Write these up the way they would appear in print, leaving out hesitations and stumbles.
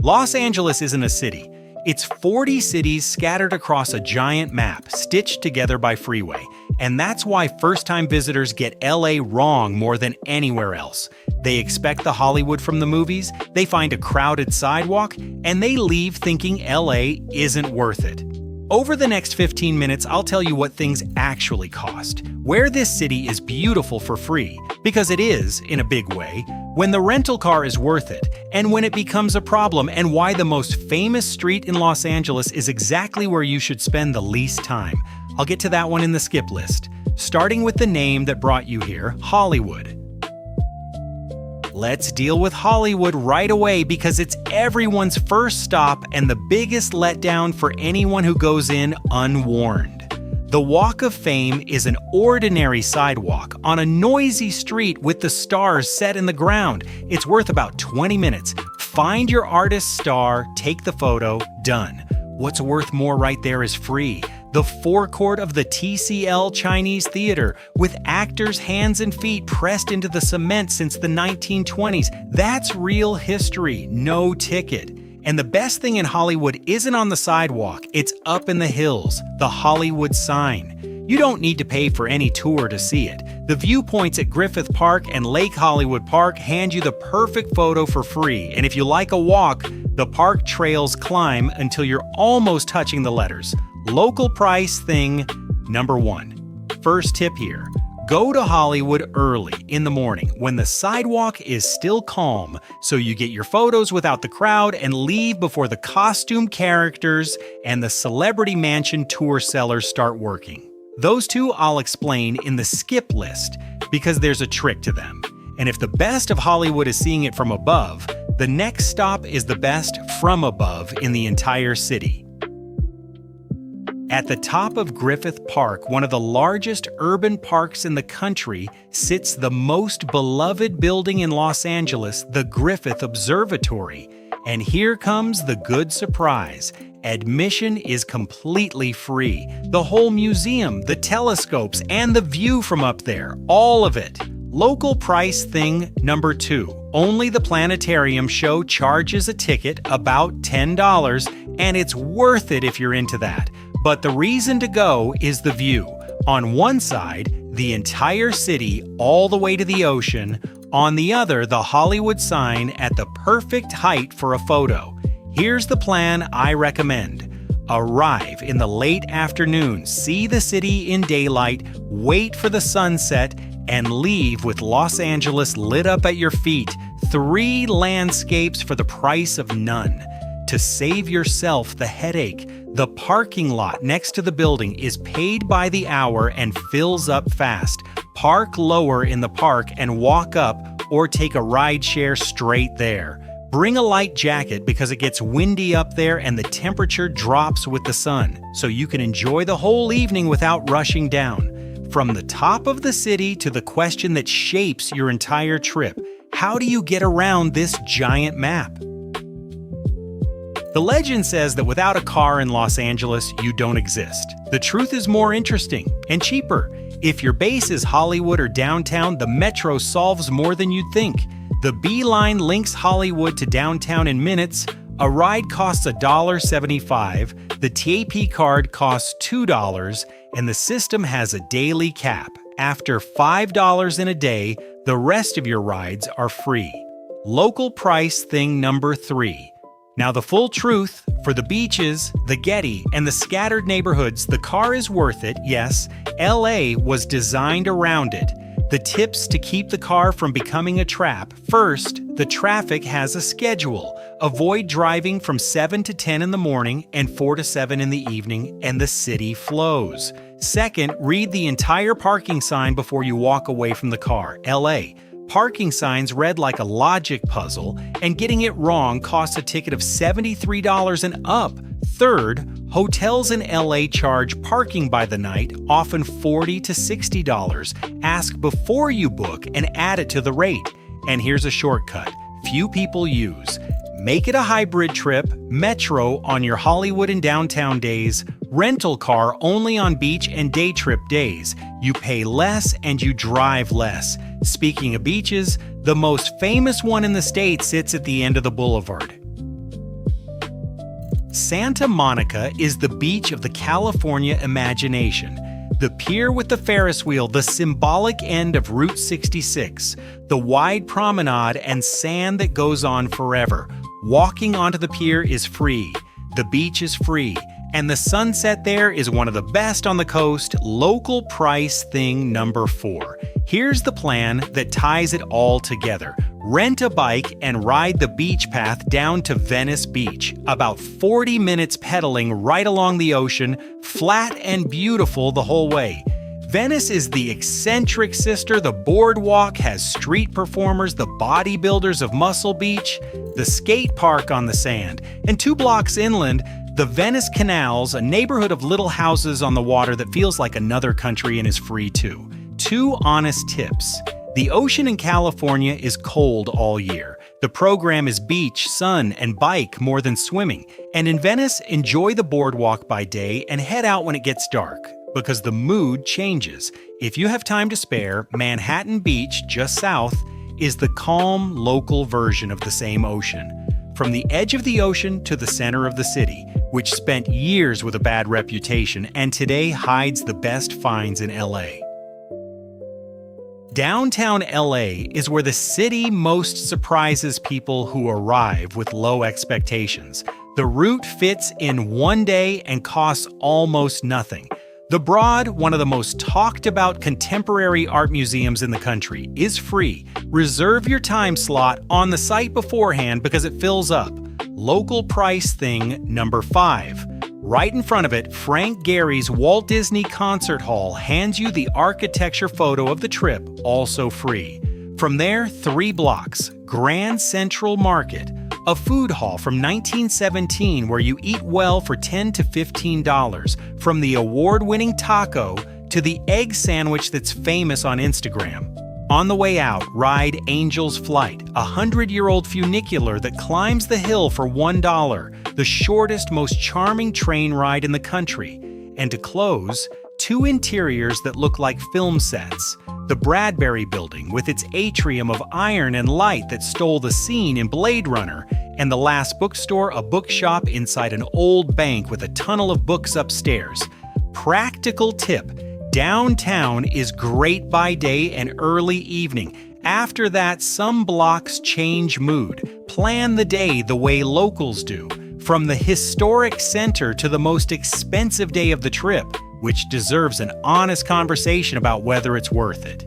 Los Angeles isn't a city. It's 40 cities scattered across a giant map, stitched together by freeway. And that's why first-time visitors get LA wrong more than anywhere else. They expect the Hollywood from the movies, they find a crowded sidewalk, and they leave thinking LA isn't worth it. Over the next 15 minutes, I'll tell you what things actually cost, where this city is beautiful for free, because it is, in a big way, when the rental car is worth it, and when it becomes a problem, and why the most famous street in Los Angeles is exactly where you should spend the least time. I'll get to that one in the skip list, starting with the name that brought you here, Hollywood. Let's deal with Hollywood right away because it's everyone's first stop and the biggest letdown for anyone who goes in unwarned. The Walk of Fame is an ordinary sidewalk on a noisy street with the stars set in the ground. It's worth about 20 minutes. Find your artist's star, take the photo, done. What's worth more right there is free. The forecourt of the TCL Chinese Theater, with actors' hands and feet pressed into the cement since the 1920s. That's real history, no ticket. And the best thing in Hollywood isn't on the sidewalk, it's up in the hills, the Hollywood sign. You don't need to pay for any tour to see it. The viewpoints at Griffith Park and Lake Hollywood Park hand you the perfect photo for free, and if you like a walk, the park trails climb until you're almost touching the letters. Local price thing number 1. First tip here. Go to Hollywood early in the morning when the sidewalk is still calm so you get your photos without the crowd and leave before the costume characters and the Celebrity Mansion tour sellers start working. Those two I'll explain in the skip list because there's a trick to them. And if the best of Hollywood is seeing it from above, the next stop is the best from above in the entire city. At the top of Griffith Park, one of the largest urban parks in the country, sits the most beloved building in Los Angeles, the Griffith Observatory. And here comes the good surprise. Admission is completely free. The whole museum, the telescopes, and the view from up there, all of it. Local price thing number 2. Only the planetarium show charges a ticket, about $10, and it's worth it if you're into that. But the reason to go is the view. On one side, the entire city all the way to the ocean. On the other, the Hollywood sign at the perfect height for a photo. Here's the plan I recommend. Arrive in the late afternoon, see the city in daylight, wait for the sunset, and leave with Los Angeles lit up at your feet. 3 landscapes for the price of none. To save yourself the headache, the parking lot next to the building is paid by the hour and fills up fast. Park lower in the park and walk up or take a rideshare straight there. Bring a light jacket because it gets windy up there and the temperature drops with the sun, so you can enjoy the whole evening without rushing down. From the top of the city to the question that shapes your entire trip, how do you get around this giant map? The legend says that without a car in Los Angeles, you don't exist. The truth is more interesting and cheaper. If your base is Hollywood or downtown, the metro solves more than you'd think. The B line links Hollywood to downtown in minutes. A ride costs $1.75, the TAP card costs $2, and the system has a daily cap. After $5 in a day, the rest of your rides are free. Local price thing number 3. Now the full truth, for the beaches, the Getty, and the scattered neighborhoods, the car is worth it, yes. LA was designed around it. The tips to keep the car from becoming a trap. First, the traffic has a schedule. Avoid driving from 7 to 10 in the morning and 4 to 7 in the evening, and the city flows. Second, read the entire parking sign before you walk away from the car. LA. Parking signs read like a logic puzzle, and getting it wrong costs a ticket of $73 and up. Third, hotels in LA charge parking by the night, often $40 to $60. Ask before you book and add it to the rate. And here's a shortcut few people use. Make it a hybrid trip, metro on your Hollywood and downtown days, rental car only on beach and day trip days. You pay less and you drive less. Speaking of beaches, the most famous one in the state sits at the end of the boulevard. Santa Monica is the beach of the California imagination. The pier with the Ferris wheel, the symbolic end of Route 66, the wide promenade and sand that goes on forever. Walking onto the pier is free. The beach is free. And the sunset there is one of the best on the coast. Local price thing number 4. Here's the plan that ties it all together. Rent a bike and ride the beach path down to Venice Beach. About 40 minutes pedaling right along the ocean, flat and beautiful the whole way. Venice is the eccentric sister. The boardwalk has street performers, the bodybuilders of Muscle Beach, the skate park on the sand, and 2 blocks inland, the Venice Canals, a neighborhood of little houses on the water that feels like another country and is free too. 2 honest tips. The ocean in California is cold all year. The program is beach, sun, and bike more than swimming. And in Venice, enjoy the boardwalk by day and head out when it gets dark, because the mood changes. If you have time to spare, Manhattan Beach, just south, is the calm, local version of the same ocean. From the edge of the ocean to the center of the city, which spent years with a bad reputation and today hides the best finds in LA. Downtown LA is where the city most surprises people who arrive with low expectations. The route fits in one day and costs almost nothing. The Broad, one of the most talked about contemporary art museums in the country, is free. Reserve your time slot on the site beforehand because it fills up. Local price thing number 5. Right in front of it, Frank Gehry's Walt Disney Concert Hall hands you the architecture photo of the trip, also free. From there, 3 blocks, Grand Central Market, a food hall from 1917 where you eat well for $10 to $15, from the award-winning taco to the egg sandwich that's famous on Instagram. On the way out, ride Angel's Flight, a 100-year-old funicular that climbs the hill for $1, the shortest, most charming train ride in the country. And to close, 2 interiors that look like film sets. The Bradbury Building, with its atrium of iron and light that stole the scene in Blade Runner, and the Last Bookstore, a bookshop inside an old bank with a tunnel of books upstairs. Practical tip: downtown is great by day and early evening. After that, some blocks change mood. Plan the day the way locals do. From the historic center to the most expensive day of the trip, which deserves an honest conversation about whether it's worth it.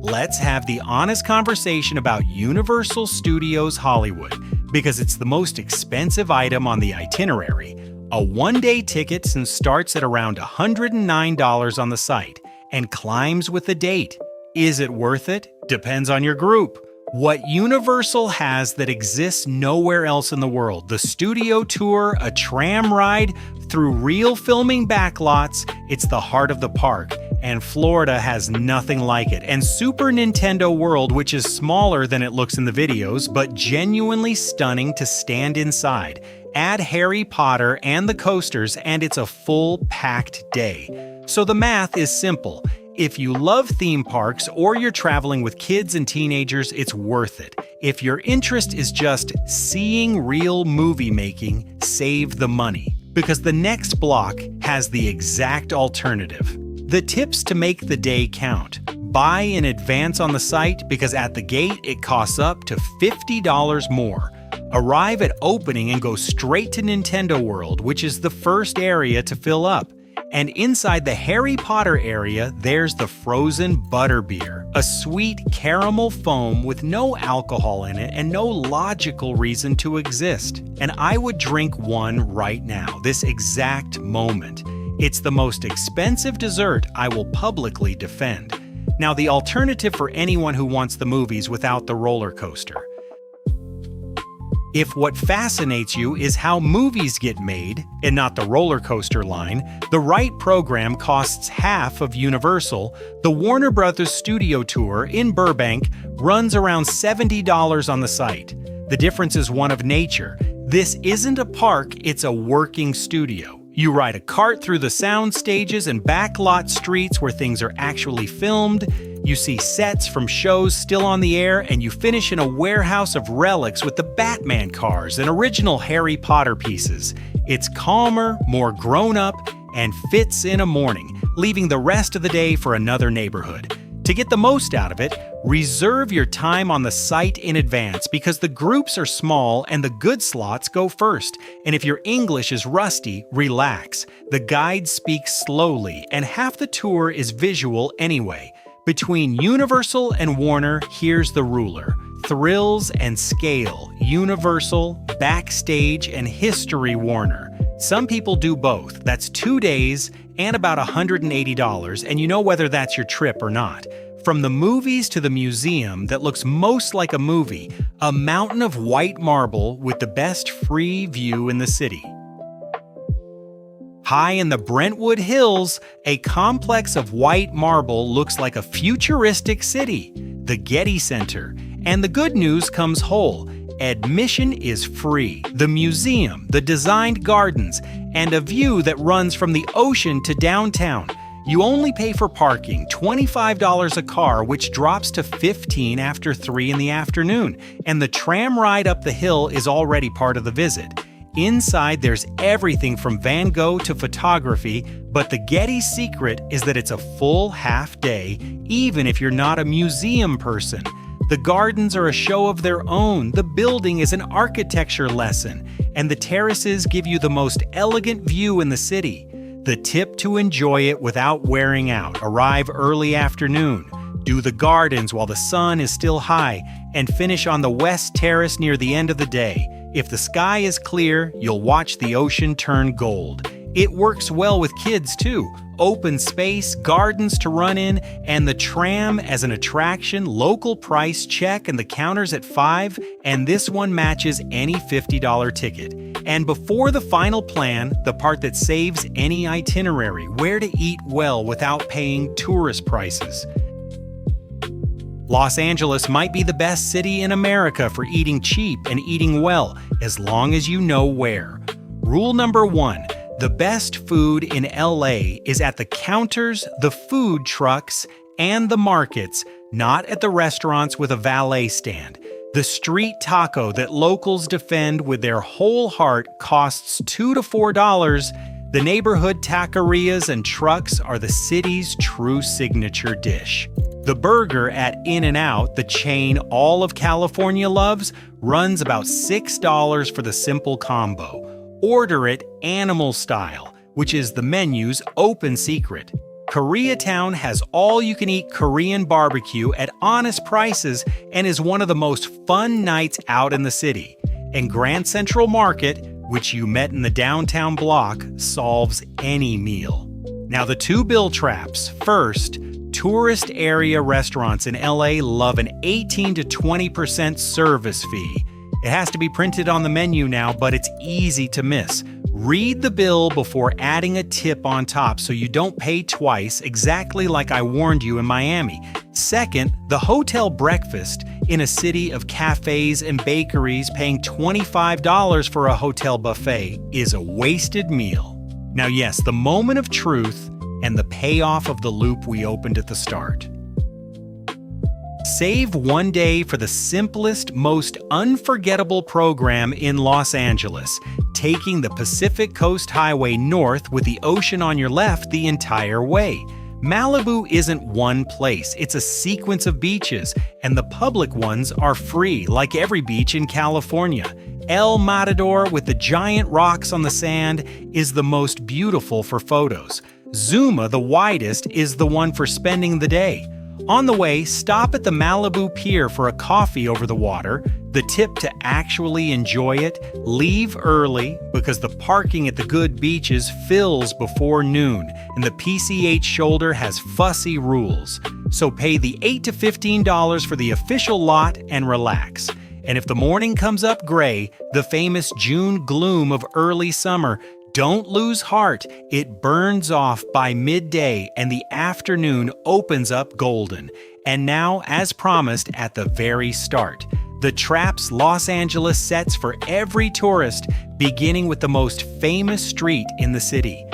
Let's have the honest conversation about Universal Studios Hollywood, because it's the most expensive item on the itinerary. A one-day ticket starts at around $109 on the site and climbs with the date. Is it worth it? Depends on your group. What Universal has that exists nowhere else in the world: the studio tour, a tram ride through real filming backlots. It's the heart of the park, and Florida has nothing like it. And Super Nintendo World, which is smaller than it looks in the videos, but genuinely stunning to stand inside. Add Harry Potter and the coasters, and it's a full packed day. So the math is simple. If you love theme parks or you're traveling with kids and teenagers, it's worth it. If your interest is just seeing real movie making, save the money, because the next block has the exact alternative. The tips to make the day count: buy in advance on the site, because at the gate it costs up to $50 more. Arrive at opening and go straight to Nintendo World, which is the first area to fill up. And inside the Harry Potter area, there's the frozen Butterbeer, a sweet caramel foam with no alcohol in it and no logical reason to exist. And I would drink one right now, this exact moment. It's the most expensive dessert I will publicly defend. Now, the alternative for anyone who wants the movies without the roller coaster. If what fascinates you is how movies get made, and not the roller coaster line, the right program costs half of Universal. The Warner Brothers Studio Tour in Burbank runs around $70 on the site. The difference is one of nature. This isn't a park, it's a working studio. You ride a cart through the sound stages and backlot streets where things are actually filmed. You see sets from shows still on the air, and you finish in a warehouse of relics with the Batman cars and original Harry Potter pieces. It's calmer, more grown-up, and fits in a morning, leaving the rest of the day for another neighborhood. To get the most out of it, reserve your time on the site in advance because the groups are small and the good slots go first. And if your English is rusty, relax. The guide speaks slowly and half the tour is visual anyway. Between Universal and Warner, here's the ruler. Thrills and scale, Universal, backstage, and history Warner. Some people do both. That's 2 days and about $180, and you know whether that's your trip or not. From the movies to the museum that looks most like a movie, a mountain of white marble with the best free view in the city. High in the Brentwood Hills, a complex of white marble looks like a futuristic city, the Getty Center. And the good news comes whole. Admission is free. The museum, the designed gardens, and a view that runs from the ocean to downtown. You only pay for parking, $25 a car, which drops to $15 after 3 in the afternoon. And the tram ride up the hill is already part of the visit. Inside, there's everything from Van Gogh to photography, but the Getty secret is that it's a full half day, even if you're not a museum person. The gardens are a show of their own, the building is an architecture lesson, and the terraces give you the most elegant view in the city. The tip to enjoy it without wearing out: arrive early afternoon, do the gardens while the sun is still high, and finish on the West Terrace near the end of the day. If the sky is clear, you'll watch the ocean turn gold. It works well with kids too. Open space, gardens to run in, and the tram as an attraction, local price check, and the counters at $5, and this one matches any $50 ticket. And before the final plan, the part that saves any itinerary, where to eat well without paying tourist prices. Los Angeles might be the best city in America for eating cheap and eating well, as long as you know where. Rule number 1. The best food in LA is at the counters, the food trucks, and the markets, not at the restaurants with a valet stand. The street taco that locals defend with their whole heart costs $2 to $4. The neighborhood taquerias and trucks are the city's true signature dish. The burger at In-N-Out, the chain all of California loves, runs about $6 for the simple combo. Order it animal style, which is the menu's open secret. Koreatown has all-you-can-eat Korean barbecue at honest prices and is one of the most fun nights out in the city. And Grand Central Market, which you met in the downtown block, solves any meal. Now the 2 bill traps. First, tourist area restaurants in LA love an 18 to 20% service fee. It has to be printed on the menu now, but it's easy to miss. Read the bill before adding a tip on top so you don't pay twice, exactly like I warned you in Miami. Second, the hotel breakfast in a city of cafes and bakeries paying $25 for a hotel buffet is a wasted meal. Now yes, the moment of truth and the payoff of the loop we opened at the start. Save 1 day for the simplest, most unforgettable program in Los Angeles, taking the Pacific Coast Highway north with the ocean on your left the entire way. Malibu isn't one place, it's a sequence of beaches, and the public ones are free, like every beach in California. El Matador, with the giant rocks on the sand, is the most beautiful for photos. Zuma, the widest, is the one for spending the day. On the way, stop at the Malibu Pier for a coffee over the water. The tip to actually enjoy it: leave early because the parking at the good beaches fills before noon, and the PCH shoulder has fussy rules. So pay the $8 to $15 for the official lot and relax. And if the morning comes up gray, the famous June gloom of early summer, don't lose heart. It burns off by midday and the afternoon opens up golden. And now, as promised at the very start, the traps Los Angeles sets for every tourist, beginning with the most famous street in the city.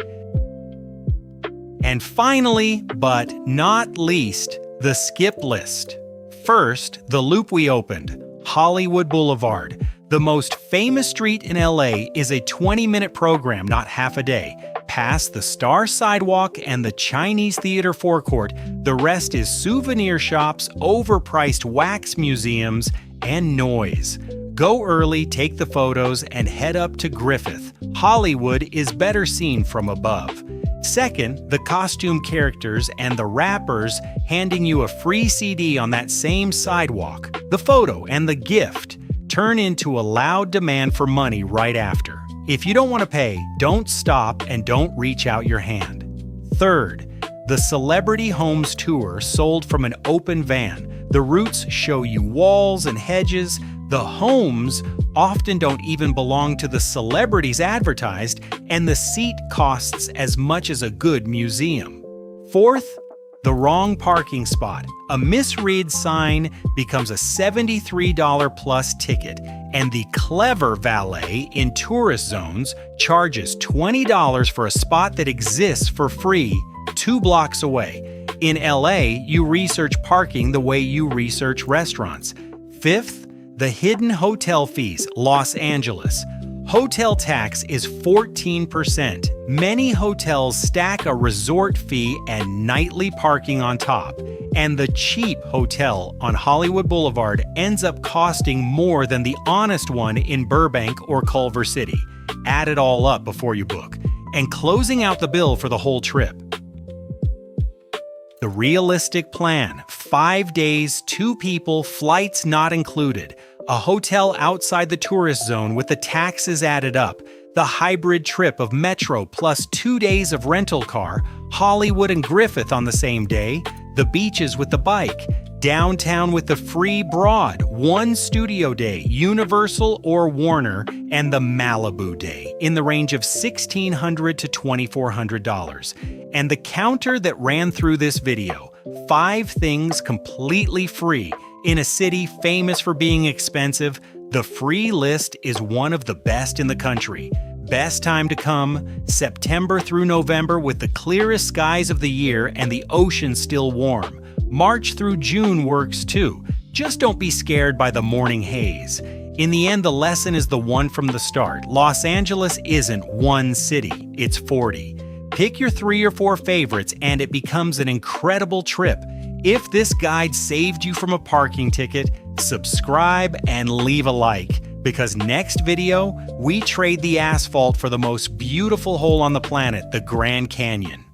And finally, but not least, The skip list. First, the loop we opened, Hollywood Boulevard. The most famous street in LA is a 20-minute program, not half a day. Past the Star Sidewalk and the Chinese Theater forecourt, the rest is souvenir shops, overpriced wax museums, and noise. Go early, take the photos, and head up to Griffith. Hollywood is better seen from above. Second, the costume characters and the rappers handing you a free CD on that same sidewalk. The photo and the gift turn into a loud demand for money right after. If you don't want to pay, don't stop and don't reach out your hand. Third, the Celebrity Homes Tour sold from an open van. The routes show you walls and hedges. The homes often don't even belong to the celebrities advertised, and the seat costs as much as a good museum. Fourth, the wrong parking spot. A misread sign becomes a $73 plus ticket, and the clever valet in tourist zones charges $20 for a spot that exists for free 2 blocks away. In LA, you research parking the way you research restaurants. Fifth, the hidden hotel fees, Los Angeles. Hotel tax is 14%. Many hotels stack a resort fee and nightly parking on top. And the cheap hotel on Hollywood Boulevard ends up costing more than the honest one in Burbank or Culver City. Add it all up before you book. And closing out the bill for the whole trip. The realistic plan: 5 days, 2 people, flights not included. A hotel outside the tourist zone with the taxes added up. The hybrid trip of Metro plus 2 days of rental car. Hollywood and Griffith on the same day. The beaches with the bike. Downtown with the free Broad. 1 studio day, Universal or Warner, and the Malibu day in the range of $1,600 to $2,400. And the counter that ran through this video: 5 things completely free in a city famous for being expensive. The free list is one of the best in the country. Best time to come: September through November with the clearest skies of the year and the ocean still warm. March through June works too. Just don't be scared by the morning haze. In the end, the lesson is the one from the start. Los Angeles isn't one city, it's 40. Pick your 3 or 4 favorites and it becomes an incredible trip. If this guide saved you from a parking ticket, subscribe and leave a like, because next video, we trade the asphalt for the most beautiful hole on the planet, the Grand Canyon.